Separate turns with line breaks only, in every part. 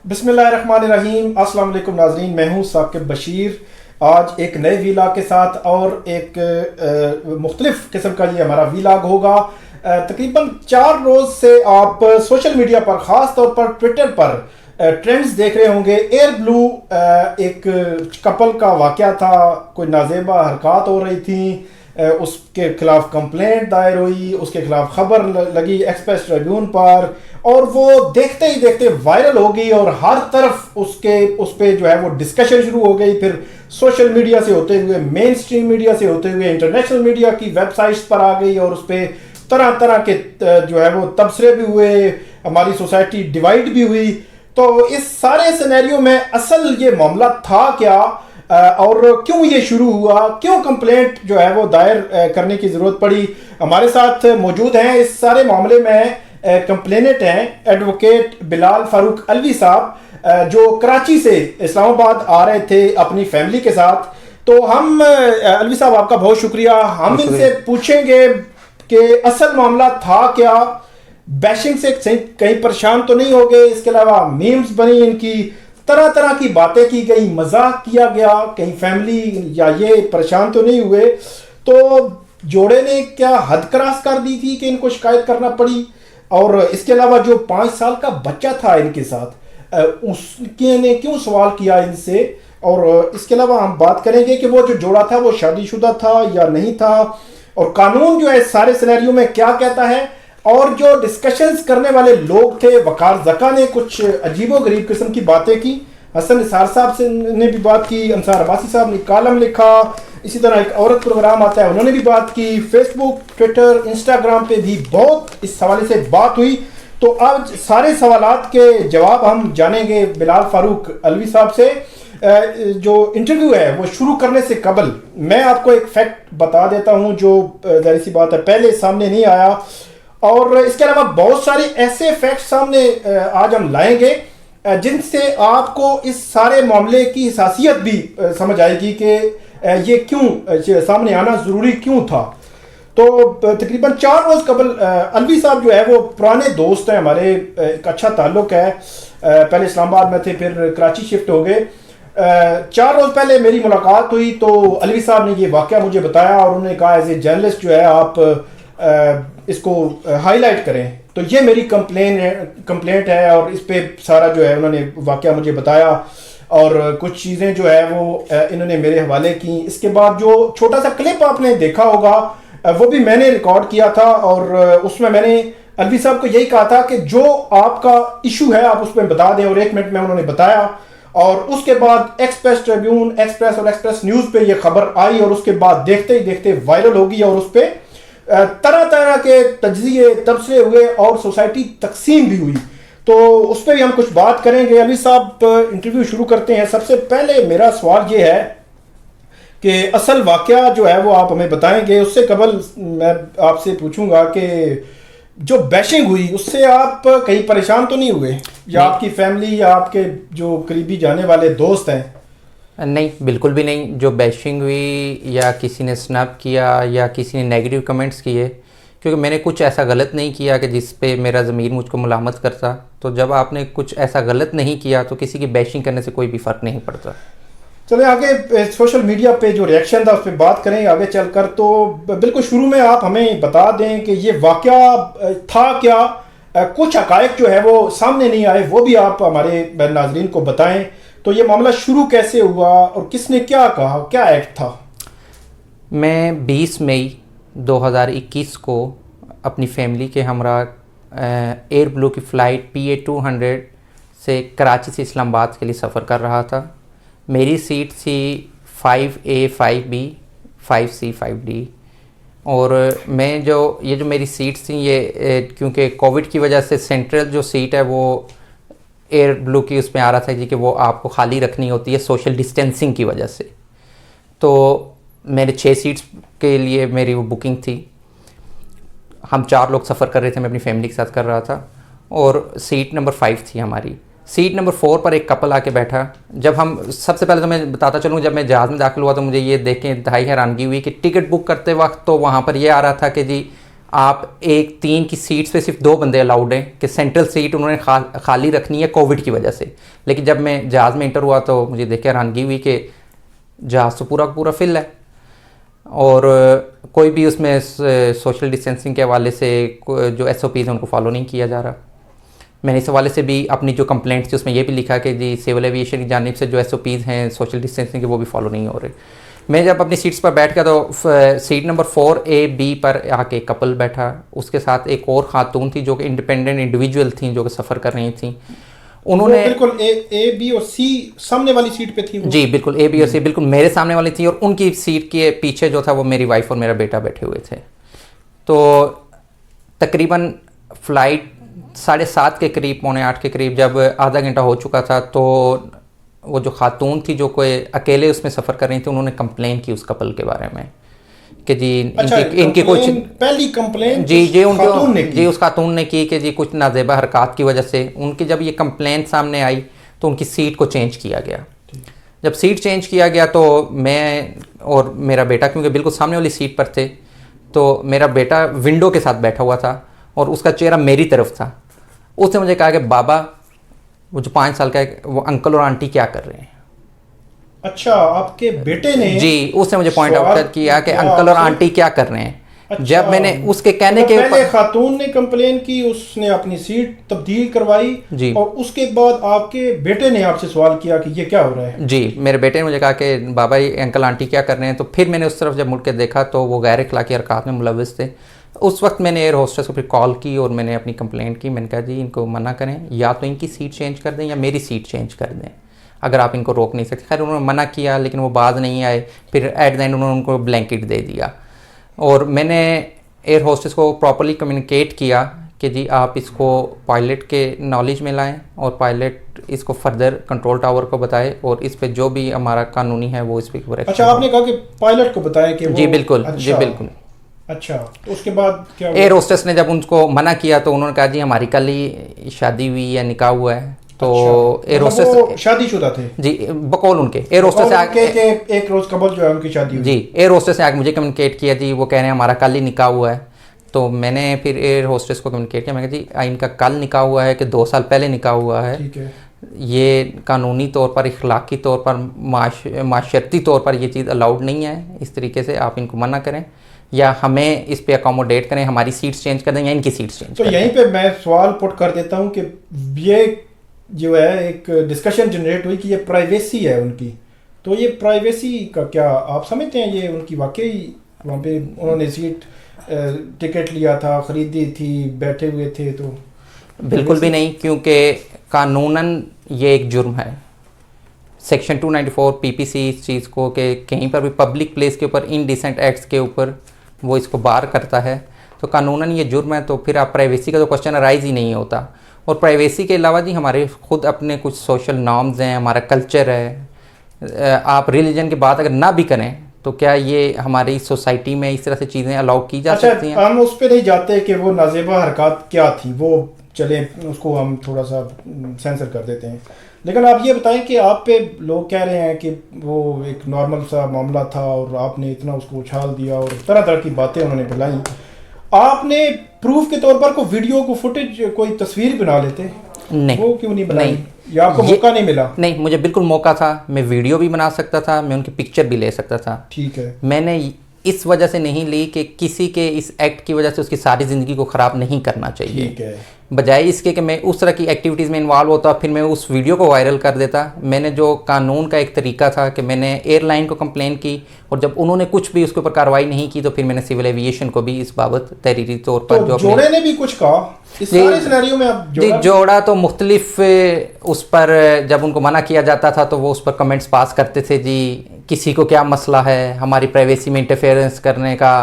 बिस्मिल्लाहिर्रहमानिर्रहीम। अस्सलाम वालेकुम नाज़रीन, मैं हूँ साकिब बशीर। आज एक नए वीलाग के साथ और एक मुख्तलिफ किस्म का ये हमारा वीलाग होगा। तकरीबन 4 रोज़ से आप सोशल मीडिया पर, ख़ास तौर पर ट्विटर पर ट्रेंड्स देख रहे होंगे। एयर ब्लू एक कपल का वाक़या था, कोई नाजेबा हरकत हो रही थी, उसके खिलाफ कंप्लेंट दायर हुई, उसके खिलाफ खबर लगी एक्सप्रेस ट्रिब्यून पर, और वो देखते ही देखते वायरल हो गई और हर तरफ उस पे जो है वो डिस्कशन शुरू हो गई। फिर सोशल मीडिया से होते हुए, मेन स्ट्रीम मीडिया से होते हुए इंटरनेशनल मीडिया की वेबसाइट्स पर आ गई और उस पर तरह तरह के जो है वो तबसरे भी हुए, हमारी सोसाइटी डिवाइड भी हुई। तो इस सारे सिनेरियो में असल ये मामला था क्या और क्यों ये शुरू हुआ, क्यों कंप्लेंट जो है वो दायर करने की ज़रूरत पड़ी। हमारे साथ मौजूद हैं इस सारे मामले में कंप्लेनेंट हैं एडवोकेट बलाल फारूक अलवी साहब, जो कराची से इस्लामाबाद आ रहे थे अपनी फैमिली के साथ। तो हम अलवी साहब आपका बहुत शुक्रिया। हम इनसे पूछेंगे कि असल मामला था क्या, बैशिंग से कहीं परेशान तो नहीं हो गए, इसके अलावा मीम्स बनी इनकी, तरह तरह की बातें की गई, मजाक किया गया, कहीं फैमिली या ये परेशान तो नहीं हुए। तो जोड़े ने क्या हद क्रॉस कर दी थी कि इनको शिकायत करना पड़ी, और इसके अलावा जो 5 साल का बच्चा था इनके साथ, उसके ने क्यों सवाल किया इनसे, और इसके अलावा हम बात करेंगे कि वो जो जोड़ा था वो शादीशुदा था या नहीं था, और कानून जो है सारे सिनेरियो में क्या कहता है। और जो डिस्कशंस करने वाले लोग थे, वकार जका ने कुछ अजीबो गरीब किस्म की बातें की, हसन निसार साहब से ने भी बात की, अंसार अब्बासी साहब ने कॉलम लिखा, इसी तरह एक औरत प्रोग्राम आता है उन्होंने भी बात की, फेसबुक, ट्विटर, इंस्टाग्राम पे भी बहुत इस हवाले से बात हुई। तो आज सारे सवालात के जवाब हम जानेंगे बलाल फारूक अलवी साहब से। जो इंटरव्यू है वो शुरू करने से कबल मैं आपको एक फैक्ट बता देता हूँ जो जाहिर सी बात है पहले सामने नहीं आया, और इसके अलावा बहुत सारे ऐसे फैक्ट सामने आज हम लाएंगे जिनसे आपको इस सारे मामले की हसासियत भी समझ आएगी कि ये क्यों सामने आना ज़रूरी क्यों था। तो तकरीबन 4 रोज़ कबल अलवी साहब जो है वो पुराने दोस्त हैं हमारे, एक अच्छा ताल्लुक़ है, पहले इस्लामाबाद में थे फिर कराची शिफ्ट हो गए। 4 रोज़ पहले मेरी मुलाकात हुई तो अलवी साहब ने ये वाक़या मुझे बताया और उन्होंने कहा एज ए जर्नलिस्ट जो है आप इसको हाईलाइट करें। तो ये मेरी कंप्लेंट है और इस पे सारा जो है उन्होंने वाक़या मुझे बताया और कुछ चीज़ें जो है वो इन्होंने मेरे हवाले की। इसके बाद जो छोटा सा क्लिप आपने देखा होगा वो भी मैंने रिकॉर्ड किया था और उसमें मैंने अलवी साहब को यही कहा था कि जो आपका इशू है आप उसमें बता दें, और 1 मिनट में उन्होंने बताया। और उसके बाद एक्सप्रेस ट्रिब्यून, एक्सप्रेस और एक्सप्रेस न्यूज़ पे ये खबर आई और उसके बाद देखते ही देखते वायरल हो गई और उस पर तरह तरह के तज्जिए तबसरे हुए और सोसाइटी तकसीम भी हुई। तो उस पर भी हम कुछ बात करेंगे। अली साहब इंटरव्यू शुरू करते हैं। सबसे पहले मेरा सवाल ये है कि असल वाक़या जो है वो आप हमें बताएंगे। उससे कबल मैं आपसे पूछूंगा कि जो बैशिंग हुई उससे आप कहीं परेशान तो नहीं हुए, या आपकी फैमिली या आपके जो करीबी जाने वाले दोस्त हैं?
नहीं, बिल्कुल भी नहीं। जो बैशिंग हुई या किसी ने स्नैप किया या किसी ने नेगेटिव कमेंट्स किए, क्योंकि मैंने कुछ ऐसा गलत नहीं किया कि जिस पे मेरा ज़मीर मुझको मुलामत करता। तो जब आपने कुछ ऐसा गलत नहीं किया तो किसी की बैशिंग करने से कोई भी फ़र्क नहीं पड़ता।
चलिए आगे सोशल मीडिया पे जो रिएक्शन था उस पर बात करें आगे चलकर। तो बिल्कुल शुरू में आप हमें बता दें कि ये वाक़या था क्या, कुछ हक़ाइक़ जो है वो सामने नहीं आए वो भी आप हमारे नाज़रीन को बताएं। तो ये मामला शुरू कैसे हुआ और किसने क्या कहा, क्या एक्ट था?
मैं 20 मई 2021 को अपनी फैमिली के हमरा एयर ब्लू की फ़्लाइट PA 200 से कराची से इस्लामाबाद के लिए सफ़र कर रहा था। मेरी सीट थी 5A 5B 5C 5D, और मैं ये जो मेरी सीट्स थी ये क्योंकि कोविड की वजह से सेंट्रल जो सीट है वो एयर ब्लू की उसमें आ रहा था जी कि वो आपको खाली रखनी होती है सोशल डिस्टेंसिंग की वजह से। तो मेरे 6 सीट्स के लिए मेरी वो बुकिंग थी। हम 4 लोग सफ़र कर रहे थे, मैं अपनी फैमिली के साथ कर रहा था, और सीट नंबर 5 थी हमारी। सीट नंबर 4 पर एक कपल आके बैठा। जब हम सबसे पहले तो मैं बताता चलूँ, जब मैं जहाज़ में दाखिल हुआ तो मुझे ये देख के इंतहाई हैरानगी हुई कि टिकट बुक करते वक्त तो वहाँ पर ये आ रहा था कि जी आप एक 3 की सीट्स पे सिर्फ 2 बंदे अलाउड हैं कि सेंट्रल सीट उन्होंने खाली रखनी है कोविड की वजह से। लेकिन जब मैं जहाज़ में इंटर हुआ तो मुझे देख के हैरानगी हुई कि जहाज़ तो पूरा पूरा फिल है और कोई भी उसमें सोशल डिस्टेंसिंग के हवाले से जो SOPs हैं उनको फॉलो नहीं किया जा रहा। मैंने इस हवाले से भी अपनी जो कंप्लेंट्स थी उसमें ये भी लिखा कि जी सिविल एविएशन की जानिब से जो SOPs हैं सोशल डिस्टेंसिंग के वो भी फॉलो नहीं हो रहे। मैं जब अपनी सीट्स पर बैठ गया तो सीट नंबर 4A-B पर आके एक कपल बैठा, उसके साथ एक और खातून थी जो कि इंडिपेंडेंट इंडिविजुअल थी जो कि सफ़र कर रही थी। उन्होंने
बिल्कुल A, B और C सामने वाली सीट पे थी वो? जी
बिल्कुल A, B और C बिल्कुल मेरे सामने वाली थी और उनकी सीट के पीछे जो था वो मेरी वाइफ और मेरा बेटा बैठे हुए थे। तो तकरीबन फ़्लाइट 7:30 के करीब, 7:45 के करीब जब आधा घंटा हो चुका था तो वो जो खातून थी जो कोई अकेले उसमें सफ़र कर रही थी उन्होंने कंप्लेन की उस कपल के बारे में कि जी इनकी कुछ
पहली कंप्लेन
जी उस खातून ने की कि जी कुछ नाजेबा हरकत की वजह से उनकी जब ये कंप्लेन सामने आई तो उनकी सीट को चेंज किया गया। जब सीट चेंज किया गया तो मैं और मेरा बेटा क्योंकि बिल्कुल सामने वाली सीट पर थे तो मेरा बेटा विंडो के साथ बैठा हुआ था और उसका चेहरा मेरी तरफ था। उसने मुझे कहा कि बाबा वो जो 5 साल का है वो अंकल और आंटी क्या कर रहे हैं।
अच्छा, आपके बेटे ने?
जी, उसने मुझे पॉइंट आउट किया कि अंकल और आंटी क्या कर रहे हैं। अच्छा, जब मैंने उसके कहने के
पहले खातून ने कंप्लेन की, उसने अपनी सीट तब्दील करवाई जी, और उसके बाद आपके बेटे ने आपसे सवाल किया कि ये क्या हो रहा है।
जी, मेरे बेटे ने मुझे कहा कि बाबा ये अंकल आंटी क्या कर रहे हैं। तो फिर मैंने उस तरफ जब मुड़ के देखा तो वो गैर अखलाकी हरकत में मुलव्वस थे। उस वक्त मैंने एयर होस्टेस को फिर कॉल की और मैंने अपनी कंप्लेंट की। मैंने कहा जी इनको मना करें, या तो इनकी सीट चेंज कर दें या मेरी सीट चेंज कर दें, अगर आप इनको रोक नहीं सकते। खैर उन्होंने मना किया लेकिन वो बाज नहीं आए। फिर एट द एंड उन्होंने उनको ब्लैंकेट दे दिया और मैंने एयर होस्टेस को प्रॉपर्ली कम्युनिकेट किया कि जी आप इसको पायलट के नॉलेज में लाएं और पायलट इसको फर्दर कंट्रोल टावर को बताए और इस पे जो भी हमारा कानूनी है वो इस पर।
अच्छा, आपने कहा कि पायलट को बताया कि
जी बिल्कुल। अच्छा, जी बिल्कुल।
अच्छा, तो उसके बाद क्या? एयर
होस्टेस ने जब उनको मना किया तो उन्होंने कहा जी हमारी कल ही शादी हुई या निकाह हुआ है। तो एयर होस्टेस
शादीशुदा थे? जी,
बकौल उनके। एयर होस्टेस से आके
एक रोज कबल जो है उनकी शादी हुई।
जी, एयर होस्टेस ने आके मुझे कम्युनिकेट किया जी वो कह रहे हैं हमारा कल ही निकाह हुआ है। तो मैंने फिर एयर होस्टेस को कम्युनिकेट किया, मैंने कहा जी इनका कल निकाह हुआ है कि 2 साल पहले निकाह हुआ है।
ठीक है,
ये कानूनी तौर पर, अखलाकी तौर पर, माशरती तौर पर ये चीज़ अलाउड नहीं है। इस तरीके से आप इनको मना करें या हमें इस पे अकोमोडेट करें, हमारी सीट्स चेंज कर दें या इनकी सीट्स चेंज
तो
कर दें।
यहीं पे मैं सवाल पुट कर देता हूँ कि ये जो है एक डिस्कशन जनरेट हुई कि ये प्राइवेसी है उनकी, तो ये प्राइवेसी का क्या आप समझते हैं? ये उनकी वाकई वहाँ पे उन्होंने सीट टिकट लिया था, ख़रीदी थी, बैठे हुए थे, तो
बिल्कुल भी नहीं, क्योंकि कानूनन ये एक जुर्म है। सेक्शन 294 PPC इस चीज़ को कि कहीं पर भी पब्लिक प्लेस के ऊपर इनडिसेंट एक्ट्स के ऊपर वो इसको बार करता है, तो कानूनन ये जुर्म है। तो फिर आप प्राइवेसी का तो क्वेश्चन अराइज ही नहीं होता। और प्राइवेसी के अलावा जी हमारे खुद अपने कुछ सोशल नॉर्म्स हैं, हमारा कल्चर है। आप रिलीजन की बात अगर ना भी करें तो क्या ये हमारी सोसाइटी में इस तरह से चीज़ें अलाउ की जा सकती हैं?
हम उस पर नहीं जाते कि वो नाजेबा हरकत क्या थी, वो चले उसको हम थोड़ा सा सेंसर कर देते हैं। लेकिन आप ये बताएं कि आप पे लोग कह रहे हैं कि वो एक नॉर्मल सा मामला था और आपने इतना उसको उछाल दिया और तरह तरह की बातें उन्होंने बुलाई। आपने प्रूफ के तौर पर कोई वीडियो को फुटेज कोई तस्वीर बना लेते?
नहीं,
वो क्यों नहीं बनाई? या आपको मौका नहीं मिला?
नहीं, मुझे बिल्कुल मौका था। मैं वीडियो भी बना सकता था, मैं उनकी पिक्चर भी ले सकता था।
ठीक है,
मैंने इस वजह से नहीं ली कि किसी के इस एक्ट की वजह से उसकी सारी ज़िंदगी को ख़राब नहीं करना चाहिए।
ठीक है,
बजाय इसके कि मैं उस तरह की एक्टिविटीज़ में इन्वॉल्व होता फिर मैं उस वीडियो को वायरल कर देता। मैंने जो कानून का एक तरीका था कि मैंने एयरलाइन को कंप्लेन की और जब उन्होंने कुछ भी उसके ऊपर कार्रवाई नहीं की तो फिर मैंने सिविल एविएशन को भी इस बाबत तहरीरी तौर पर
तो जोड़े ने भी कुछ कहा इस सारे सिनेरियो में? आप
जी, जोड़ा तो मुख्तलिफ उस पर जब उनको मना किया जाता था तो वो उस पर कमेंट्स पास करते थे जी किसी को क्या मसला है हमारी प्राइवेसी में इंटरफेरेंस करने का,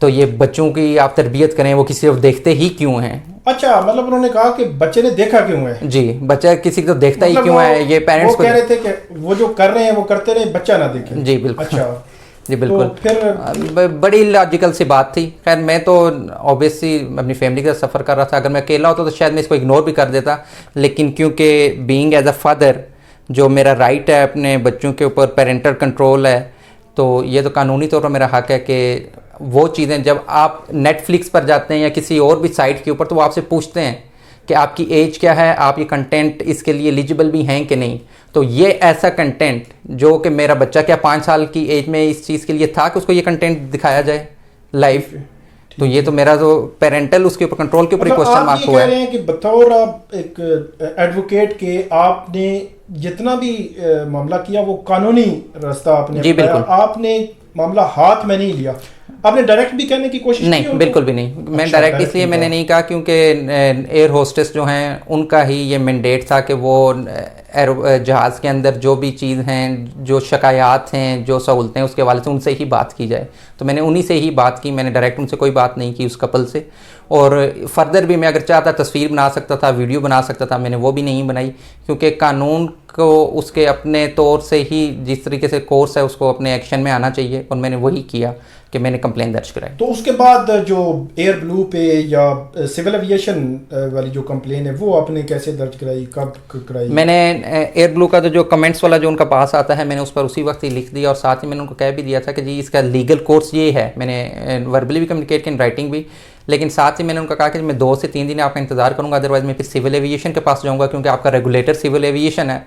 तो ये बच्चों की आप तरबियत करें, वो किसी को देखते ही क्यों हैं।
अच्छा, मतलब उन्होंने कहा कि बच्चे ने देखा क्यों है?
जी, बच्चा किसी को देखता ही क्यों है, ये पेरेंट्स को
कह रहे थे कि वो जो कर रहे हैं वो करते रहे, बच्चा ना देखे।
जी बिल्कुल।
अच्छा
जी बिल्कुल।
तो फिर
बड़ी लॉजिकल सी बात थी। खैर मैं तो ऑब्वियसली अपनी फैमिली के साथ सफ़र कर रहा था, अगर मैं अकेला होता तो शायद मैं इसको इग्नोर भी कर देता, लेकिन क्योंकि बीइंग एज अ फादर जो मेरा राइट है अपने बच्चों के ऊपर, पेरेंटल कंट्रोल है, तो ये तो कानूनी तौर पर मेरा हक है कि वो चीज़ें जब आप नेटफ्लिक्स पर जाते हैं या किसी और भी साइट के ऊपर, तो वो आपसे पूछते हैं कि आपकी एज क्या है, आप ये कंटेंट इसके लिए एलिजिबल भी हैं कि नहीं। तो ये ऐसा कंटेंट जो कि मेरा बच्चा क्या 5 साल की एज में इस चीज़ के लिए था कि उसको ये कंटेंट दिखाया जाए लाइव, तो ये तो मेरा जो पेरेंटल उसके ऊपर कंट्रोल के ऊपर क्वेश्चन मार्क हुआ है।
कह रहे हैं कि बतौर आप एक एडवोकेट के आपने जितना भी मामला किया वो कानूनी रास्ता आपने,
जी बिल्कुल,
आपने मामला हाथ में नहीं लिया, आपने डायरेक्ट भी कहने की कोशिश
नहीं, बिल्कुल भी नहीं। मैं डायरेक्ट इसलिए मैंने नहीं कहा क्योंकि एयर होस्टेस जो हैं उनका ही ये मैंडेट था कि वो जहाज़ के अंदर जो भी चीज़ हैं, जो शिकायत हैं, जो सहूलतें उसके हवाले से उनसे ही बात की जाए। तो मैंने उन्हीं से ही बात की, मैंने डायरेक्ट उनसे कोई बात नहीं की उस कपल से। और फर्दर भी मैं अगर चाहता तस्वीर बना सकता था, वीडियो बना सकता था, मैंने वो भी नहीं बनाई क्योंकि कानून को उसके अपने तौर से ही जिस तरीके से कोर्स है उसको अपने एक्शन में आना चाहिए, और मैंने वही किया कि मैंने कंप्लेंट दर्ज कराई।
तो उसके बाद जो एयर ब्लू पे या सिविल एविएशन वाली जो कंप्लेन है वो आपने कैसे दर्ज कराई, कब कराई?
मैंने एयर ब्लू का तो जो कमेंट्स वाला जो उनका पास आता है मैंने उस पर उसी वक्त ही लिख दिया, और साथ ही मैंने उनको कह भी दिया था कि जी इसका लीगल कोर्स ये है। मैंने वर्बली भी कम्युनिकेट किया, इन राइटिंग भी, लेकिन साथ ही मैंने उनका कहा कि मैं 2 से 3 दिन आपका इंतजार करूंगा, अदरवाइज मैं फिर सिविल एविएशन के पास जाऊंगा क्योंकि आपका रेगुलेटर सिविल एविएशन है,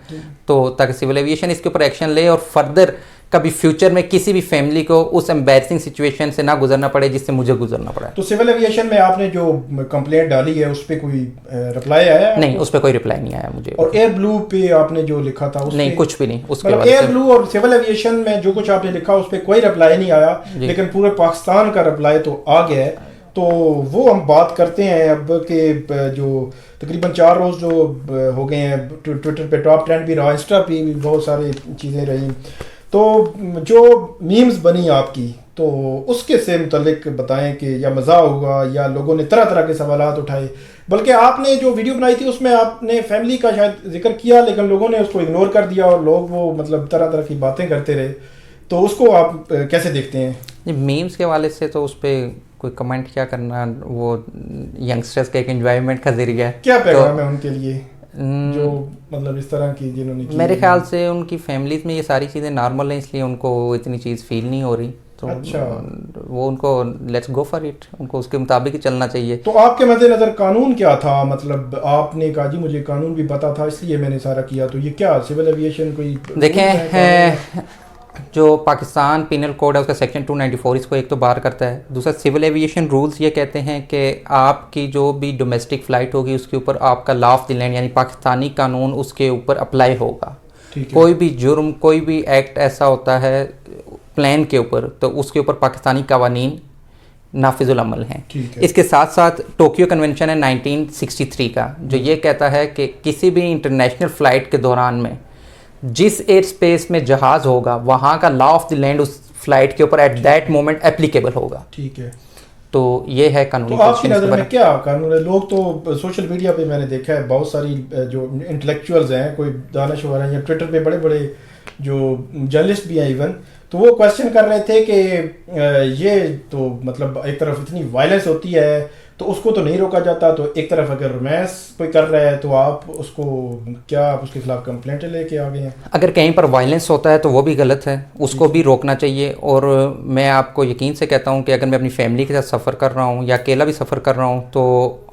तो ताकि सिविल एविएशन इसके ऊपर एक्शन ले और फर्दर कभी फ्यूचर में किसी भी फैमिली को उस एम्बैरसिंग सिचुएशन से ना गुजरना पड़े जिससे मुझे गुजरना पड़ा।
तो सिविल एविएशन में आपने जो कंप्लेंट डाली है उस पर कोई रिप्लाई आया?
नहीं, उस पर कोई रिप्लाई नहीं आया मुझे।
और एयर ब्लू पे आपने जो लिखा था उस
नहीं, कुछ भी नहीं। उसके
मतलब एयर ब्लू और सिविल एविएशन में जो कुछ आपने लिखा उस पर कोई रिप्लाई नहीं आया, लेकिन पूरे पाकिस्तान का रिप्लाई तो आ गया है। तो वो हम बात करते हैं अब के जो तकरीबन 4 रोज़ जो हो गए हैं, ट्विटर पे टॉप ट्रेंड भी रहा, इंस्टा पे भी बहुत सारी चीज़ें रही, तो जो मीम्स बनी आपकी तो उसके से मुतल्लिक बताएं कि या मज़ा होगा या लोगों ने तरह तरह के सवालात उठाए। बल्कि आपने जो वीडियो बनाई थी उसमें आपने फैमिली का शायद जिक्र किया, लेकिन लोगों ने उसको इग्नोर कर दिया और लोग वो मतलब तरह तरह की बातें करते रहे, तो उसको आप कैसे देखते हैं?
मीम्स के हवाले से तो उस पर कोई कमेंट क्या करना, वो यंगस्टर्स का एक एंजॉयमेंट का जरिया है।
क्या पैगाम है उनके लिए जो मतलब इस तरह की जिन्होंने की?
मेरे ख्याल से उनकी फैमिलीज में ये सारी चीज़ें नॉर्मल हैं, इसलिए उनको इतनी चीज़ फील नहीं हो रही। तो
अच्छा,
वो उनको लेट्स गो फॉर इट, उनको उसके मुताबिक ही चलना चाहिए।
तो आपके मद्देनजर कानून क्या था? मतलब आपने कहा जी मुझे कानून भी पता था इसलिए मैंने सारा किया, तो ये क्या सिविल एविएशन कोई
देखें, जो पाकिस्तान पिनल कोड है उसका सेक्शन 294 इसको एक तो बार करता है। दूसरा सिविल एविएशन रूल्स ये कहते हैं कि आपकी जो भी डोमेस्टिक फ़्लाइट होगी उसके ऊपर आपका लॉ ऑफ द लैंड यानी पाकिस्तानी कानून उसके ऊपर अप्लाई होगा। कोई भी जुर्म, कोई भी एक्ट ऐसा होता है प्लान के ऊपर, तो उसके ऊपर पाकिस्तानी कवानीन नाफिजुल अमल हैं। इसके साथ साथ टोक्यो कन्वेंशन है 1963 का, जो ये कहता है कि किसी भी इंटरनेशनल फ़्लाइट के दौरान में जिस एयर स्पेस में जहाज़ होगा वहाँ का लॉ ऑफ द लैंड उस फ्लाइट के ऊपर एट दैट मोमेंट एप्लीकेबल होगा।
ठीक है,
तो ये है कानूनी।
तो आपकी नज़र में क्या कानून है? लोग तो सोशल मीडिया पे मैंने देखा है बहुत सारी जो इंटेलेक्चुअल्स हैं, कोई दानश्वर हैं या ट्विटर पे बड़े बड़े जो जर्नलिस्ट भी हैं इवन, तो वो क्वेश्चन कर रहे थे कि ये तो मतलब एक तरफ इतनी वायलेंस होती है तो उसको तो नहीं रोका जाता, तो एक तरफ अगर रोमांस कोई कर रहा है तो आप उसको क्या आप उसके खिलाफ कंप्लेंट लेके आ गए हैं?
अगर कहीं पर वायलेंस होता है तो वो भी गलत है, उसको भी रोकना चाहिए। और मैं आपको यकीन से कहता हूँ कि अगर मैं अपनी फैमिली के साथ सफ़र कर रहा हूँ या अकेला भी सफ़र कर रहा हूँ, तो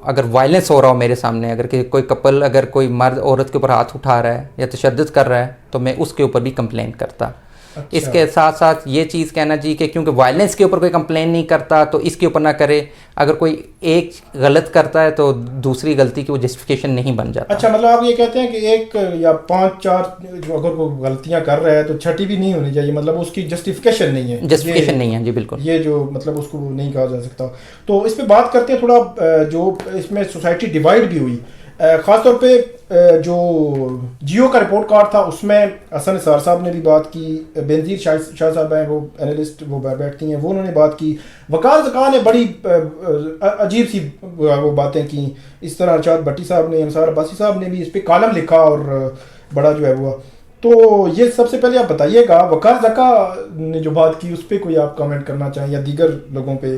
अगर वायलेंस हो रहा हो मेरे सामने, अगर कोई कपल, अगर कोई मर्द औरत के ऊपर हाथ उठा रहा है या तशद्दुद कर रहा है, तो मैं उसके ऊपर भी कंप्लेंट करता। अच्छा। इसके साथ साथ ये चीज़ कहना जी कि क्योंकि वायलेंस के ऊपर कोई कंप्लेन नहीं करता तो इसके ऊपर ना करे। अगर कोई एक गलत करता है तो दूसरी गलती की वो जस्टिफिकेशन नहीं बन जाता।
अच्छा, मतलब आप ये कहते हैं कि एक या 5-4 जो अगर कोई गलतियां कर रहा है तो छठी भी नहीं होनी चाहिए, मतलब उसकी जस्टिफिकेशन नहीं है।
जस्टिफिकेशन नहीं है जी, बिल्कुल।
ये जो मतलब उसको नहीं कहा जा सकता। तो इस पर बात करते हैं थोड़ा, जो इसमें सोसाइटी डिवाइड भी हुई, ख़ासतौर पे जो जियो का रिपोर्ट कार्ड था उसमें हसन निसार साहब ने भी बात की, बेनज़ीर शाह साहब हैं वो एनालिस्ट, वो बैठती हैं, वो उन्होंने बात की, वकार ज़का ने बड़ी अजीब सी वो बातें की, इस तरह अर्शाद भट्टी साहब ने, अंसार अब्बासी साहब ने भी इस पर कॉलम लिखा और बड़ा जो है हुआ। तो ये सबसे पहले आप बताइएगा वकार ज़का ने जो बात की उस पर कोई आप कमेंट करना चाहें या दीगर लोगों पे?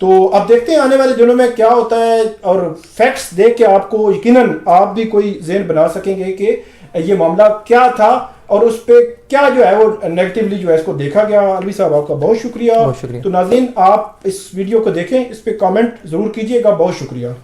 तो अब देखते हैं आने वाले दिनों में क्या होता है, और फैक्ट्स देख के आपको यकीनन आप भी कोई ज़हन बना सकेंगे कि ये मामला क्या था और उस पर क्या जो है वो नेगेटिवली जो है इसको देखा गया। अलवी साहब आपका बहुत शुक्रिया।
बहुत शुक्रिया।
तो नाज़रीन आप इस वीडियो को देखें, इस पर कमेंट ज़रूर कीजिएगा। बहुत शुक्रिया।